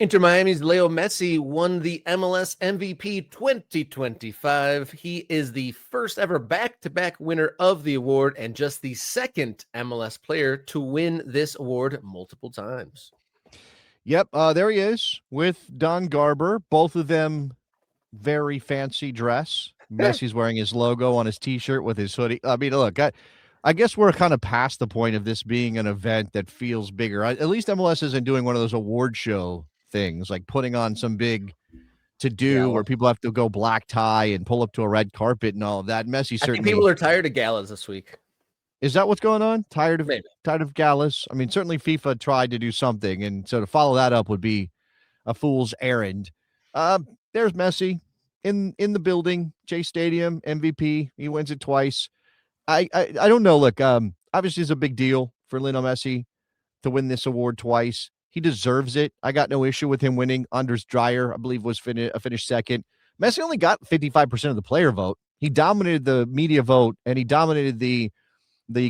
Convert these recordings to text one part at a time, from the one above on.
Inter Miami's Leo Messi won the MLS MVP 2025. He is the first ever back-to-back winner of the award and just the second MLS player to win this award multiple times. Yep, there he is with Don Garber. Both of them very fancy dress. Messi's wearing his logo on his T-shirt with his hoodie. I mean, look, I guess we're kind of past the point of this being an event that feels bigger. At least MLS isn't doing one of those award show things, like putting on some big to-do where people have to go black tie and pull up to a red carpet and all of that. Messi certainly. I think people are tired of galas this week. Is that what's going on? Tired of galas? I mean, certainly FIFA tried to do something, and so to follow that up would be a fool's errand. There's Messi in the building, Chase Stadium, MVP. He wins it twice. I don't know. Look, obviously it's a big deal for Lionel Messi to win this award twice. He deserves it. I got no issue with him winning. Anders Dreyer, I believe, was finished second. Messi only got 55% of the player vote. He dominated the media vote, and he dominated the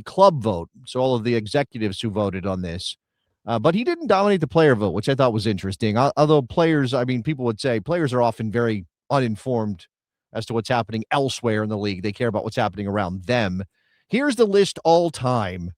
club vote, so all of the executives who voted on this. But he didn't dominate the player vote, which I thought was interesting. Although players, I mean, people would say players are often very uninformed as to what's happening elsewhere in the league. They care about what's happening around them. Here's the list all-time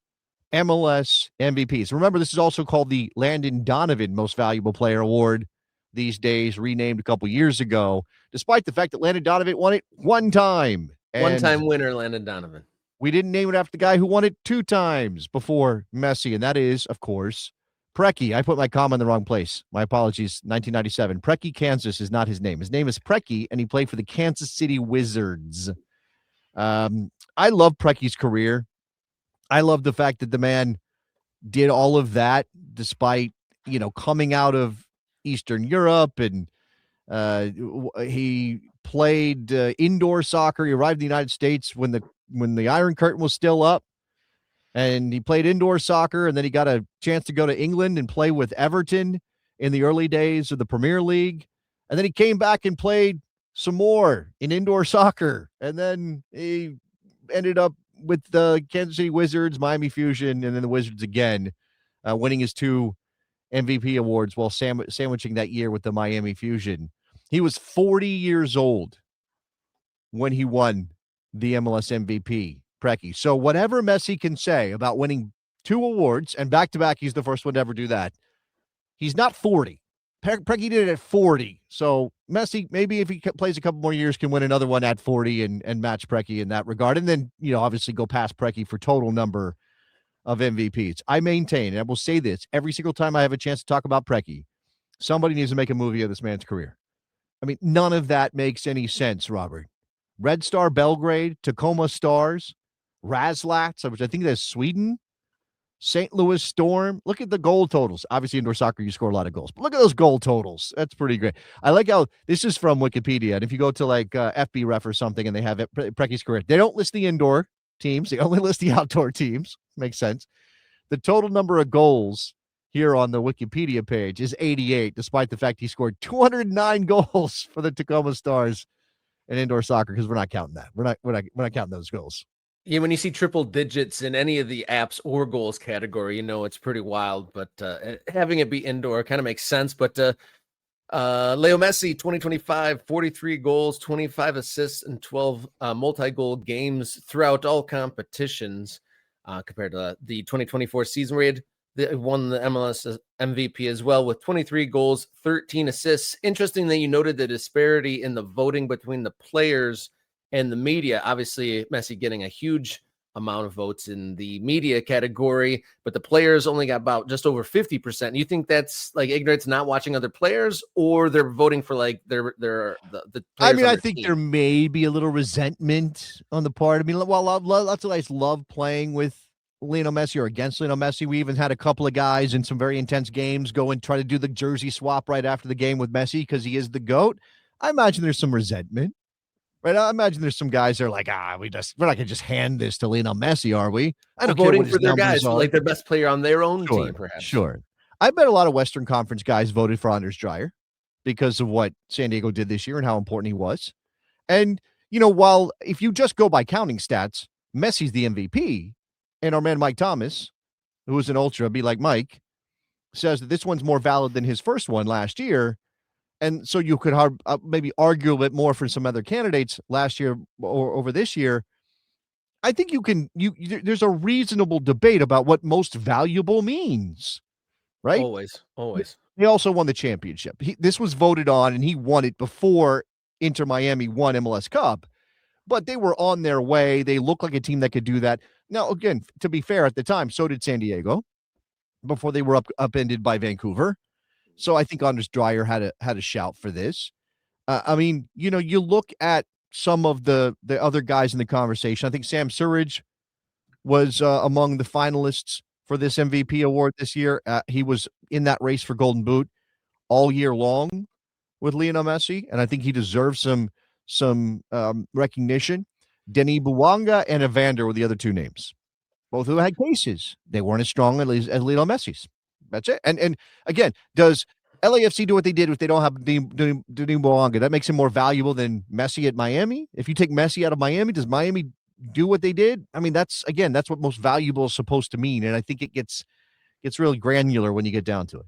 MLS MVPs. Remember, this is also called the Landon Donovan Most Valuable Player Award these days, renamed a couple years ago, despite the fact that Landon Donovan won it one time. One-time winner, Landon Donovan. We didn't name it after the guy who won it two times before Messi, and that is, of course, Preki. I put my comma in the wrong place. My apologies, 1997. Preki, Kansas is not his name. His name is Preki, and he played for the Kansas City Wizards. I love Preki's career. I love the fact that the man did all of that despite, coming out of Eastern Europe, and he played indoor soccer. He arrived in the United States when the Iron Curtain was still up, and he played indoor soccer, and then he got a chance to go to England and play with Everton in the early days of the Premier League. And then he came back and played some more in indoor soccer. And then he ended up with the Kansas City Wizards, Miami Fusion, and then the Wizards again, winning his 2 MVP awards while sandwiching that year with the Miami Fusion. He was 40 years old when he won the MLS MVP, Preki. So whatever Messi can say about winning 2 awards, and back-to-back, he's the first one to ever do that, he's not 40. Preki did it at 40. So Messi, maybe if he plays a couple more years, can win another one at 40 and match Preki in that regard. And then, obviously go past Preki for total number of MVPs. I maintain, and I will say this every single time I have a chance to talk about Preki, somebody needs to make a movie of this man's career. I mean, none of that makes any sense, Robert. Red Star Belgrade, Tacoma Stars, Razlats, which I think that's Sweden, St. Louis Storm. Look at the goal totals. Obviously, indoor soccer, you score a lot of goals. But look at those goal totals. That's pretty great. I like how this is from Wikipedia. And if you go to like FB Ref or something and they have it, Preki's career, they don't list the indoor teams. They only list the outdoor teams. Makes sense. The total number of goals here on the Wikipedia page is 88, despite the fact he scored 209 goals for the Tacoma Stars in indoor soccer, because we're not counting that. We're not counting those goals. Yeah, when you see triple digits in any of the apps or goals category, it's pretty wild. But having it be indoor kind of makes sense. But Leo Messi, 2025, 43 goals, 25 assists, and 12 multi-goal games throughout all competitions, compared to the 2024 season where he won the MLS MVP as well with 23 goals, 13 assists. Interesting that you noted the disparity in the voting between the players and the media. Obviously, Messi getting a huge amount of votes in the media category, but the players only got about just over 50%. You think that's like ignorance, not watching other players, or they're voting for like the players? I mean, I think there may be a little resentment on the part. I mean, while lots of guys love playing with Lionel Messi or against Lionel Messi, we even had a couple of guys in some very intense games go and try to do the jersey swap right after the game with Messi because he is the GOAT. I imagine there's some resentment. Right, I imagine there's some guys that are like, we're not gonna just hand this to Lionel Messi, are we? I don't care voting what his for their guys, are. like their best player on their own team, perhaps. Sure. I bet a lot of Western Conference guys voted for Anders Dreyer because of what San Diego did this year and how important he was. And while if you just go by counting stats, Messi's the MVP, and our man Mike Thomas, who is an ultra, be like Mike, says that this one's more valid than his first one last year. And so you could maybe argue a bit more for some other candidates last year or over this year. I think there's a reasonable debate about what most valuable means, right? Always. He also won the championship. This was voted on, and he won it before Inter Miami won MLS Cup. But they were on their way. They looked like a team that could do that. Now, again, to be fair, at the time, so did San Diego before they were upended by Vancouver. So I think Anders Dreyer had a shout for this. I mean, you look at some of the other guys in the conversation. I think Sam Surridge was among the finalists for this MVP award this year. He was in that race for Golden Boot all year long with Lionel Messi, and I think he deserves some recognition. Denis Bouanga and Evander were the other two names, both who had cases. They weren't as strong as Lionel Messi's. That's it. And again, does LAFC do what they did if they don't have Denis Bouanga? That makes him more valuable than Messi at Miami. If you take Messi out of Miami, does Miami do what they did? I mean, that's what most valuable is supposed to mean. And I think it gets really granular when you get down to it.